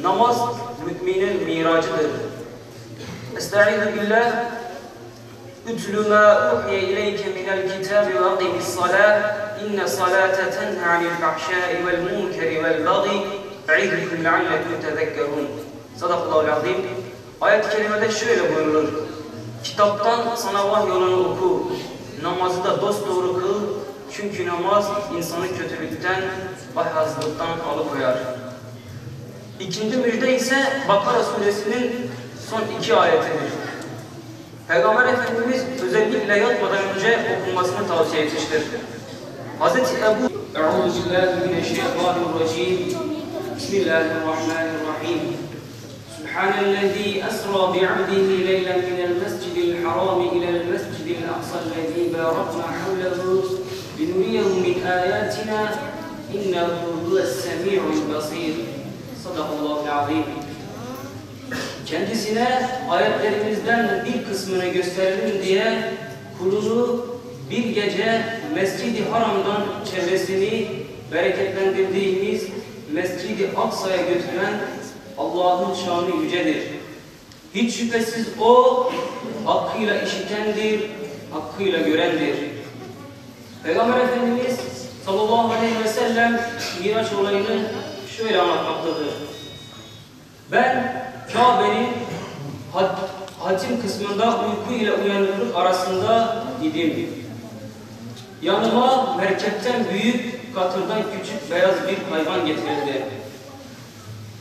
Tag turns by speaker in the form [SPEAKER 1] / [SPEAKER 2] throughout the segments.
[SPEAKER 1] Namaz müminin miracıdır. Estaizu billah. Ütlü ma uhiye ileyke minel kitabi ve akimis salah. İnne salate tenha anil fahşai vel munkeri vel bagi. E'idukum leallekum tezekkerun. Sadakallahu azim. Ayet-i kerimede şöyle buyurulur. Kitaptan sana vahyolunu oku. Namazı da dosdoğru kıl. Çünkü namaz insanı kötülükten ve hastalıktan alıkoyar. İkinci müjde ise Bakara suresinin son 2 ayetidir. Peygamber Efendimiz özellikle yatmadan önce okunmasını tavsiye etmiştir. Hazreti Ebu Euzubillahimineşşeytanirracim. Bismillahirrahmanirrahim. Subhanellezî esrâ bi'abdihi leylen minel mescidil harâmi ilel mescidil aqsallezî bâraknâ havlehu linuriyehu min âyâtinâ innehu huves-semî'ul basîr. Sadakallahu azim. Kendisine ayetlerimizden bir kısmını gösterelim diye kulunu bir gece Mescid-i Haram'dan çevresini bereketlendirdiğimiz Mescid-i Aksa'ya götüren Allah'ın şanı yücedir. Hiç şüphesiz O hakkıyla işitendir, hakkıyla görendir. Peygamber Efendimiz sallallahu aleyhi ve sellem Miraç olayını şöyle anlatmaktadır. Ben Kabe'nin hacim kısmında uyku ile uyanıklık arasında idim. Yanıma merkepten büyük, katırdan küçük beyaz bir hayvan getirildi.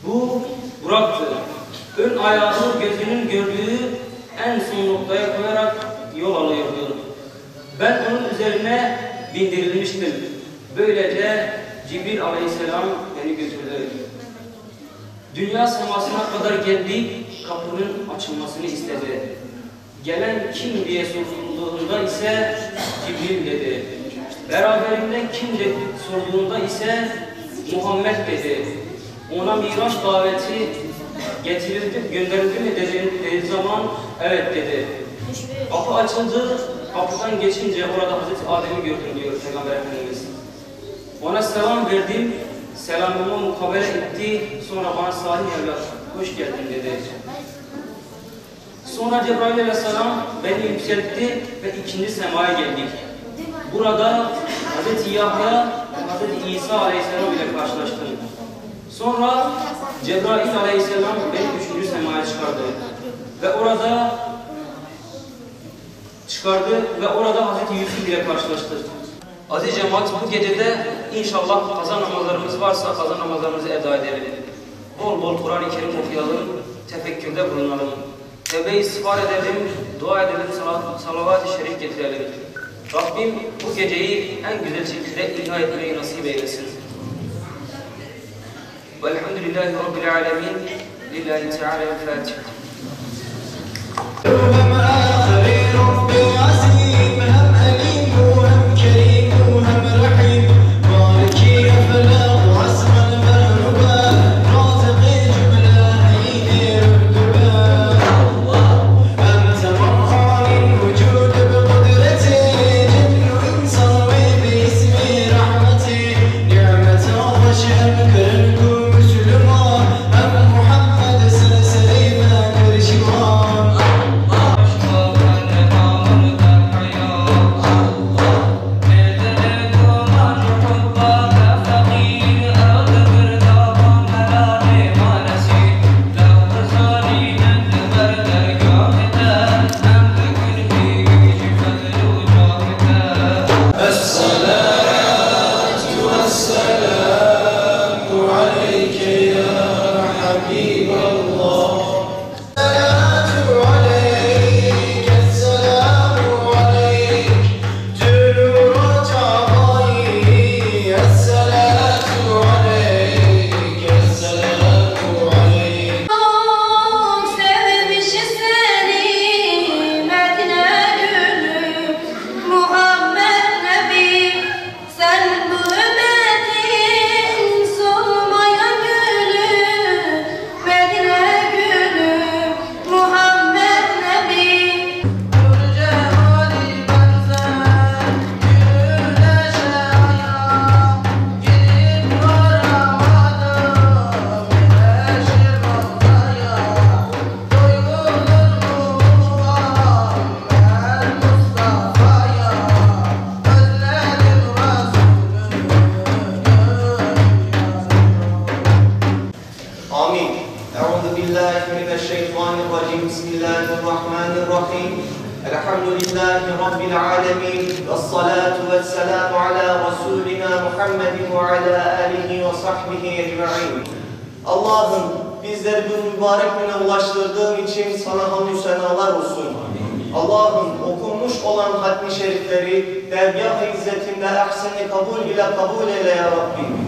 [SPEAKER 1] Bu Burak'tı. Ön ayağını gözünün gördüğü en son noktaya koyarak yol alıyordu. Ben onun üzerine bindirilmiştim. Böylece Cibril aleyhisselam beni götürdü. Dünya semasına kadar geldik, kapının açılmasını istedi. Gelen kim diye sorulduğunda ise Cibril dedi. Beraberinde kim de sorduğunda ise Muhammed dedi. Ona Miraç daveti getirildi, gönderildi mi dediği zaman evet dedi. Kapı açıldı, kapıdan geçince orada Hazreti Adem'i gördüm diyor Peygamber Efendimiz. Ona selam verdim, selamıma mukabele etti, sonra bana salih evlat, hoş geldin dedi. Sonra Cebrail aleyhisselam beni yükseltti ve 2. semaya geldik. Burada Hz. Yahya ve Hz. İsa aleyhisselam ile karşılaştım. Sonra Cebrail aleyhisselam beni 3. semaya çıkardı. Ve orada Hz. Yusuf ile karşılaştık. Aziz cemaat, bu gecede inşallah kaza namazlarımız varsa kaza namazlarımızı eda edelim. Bol bol Kur'an-ı Kerim okuyalım, tefekkürde bulunalım. Tevbe-i istiğfar edelim, dua edelim, salavat-ı şerif getirelim. Rabbim bu geceyi en güzel şekilde ihya etmeyi nasip eylesin. Velhamdülillahi Rabbil alemin. Lillahi Teala'l-Fatiha.
[SPEAKER 2] بالله من الشيطان الرجيم بسم الله الرحمن الرحيم الحمد لله رب العالمين والصلاة والسلام على رسولنا محمد وعلى آله وصحبه أجمعين. Allah'ım bizleri bu mübarek güne ulaştırdığın için sana hamdü senalar olsun. Allah'ım okunmuş olan hatmi şerifleri dergâh-ı izzetinde ehsen-i kabul ile kabul eyle ya Rabbi.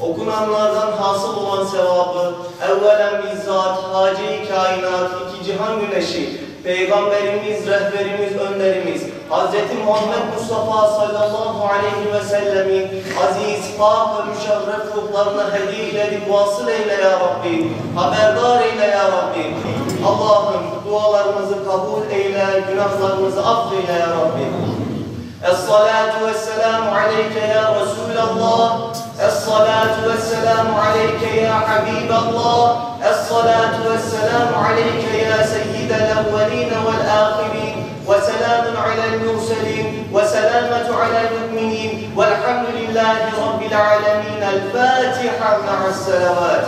[SPEAKER 2] Okunanlardan hasıl olan sevabı evvelen bizzat Hâce-i Kainat, iki cihan güneşi, Peygamberimiz, rehberimiz, önderimiz Hz. Muhammed Mustafa sallallahu aleyhi ve sellemin aziz, pak ve müşerref ruhlarına hediye eyledik, vasıl eyle ya Rabbi, haberdar eyle ya Rabbi. Allah'ım dualarımızı kabul eyle, günahlarımızı affeyle ya Rabbi. Es-salatu vesselamu aleyke ya Resulallah. Es-salatu vesselamu aleyke ya Habiballah. Es-salatu vesselamu aleyke ya seyyidel evveline vel ahirin. Ve selamun alel murselin. Ve selamatu alel mu'minin. Velhamdülillahi Rabbil alemin. El-Fatiha ma'as-selavat.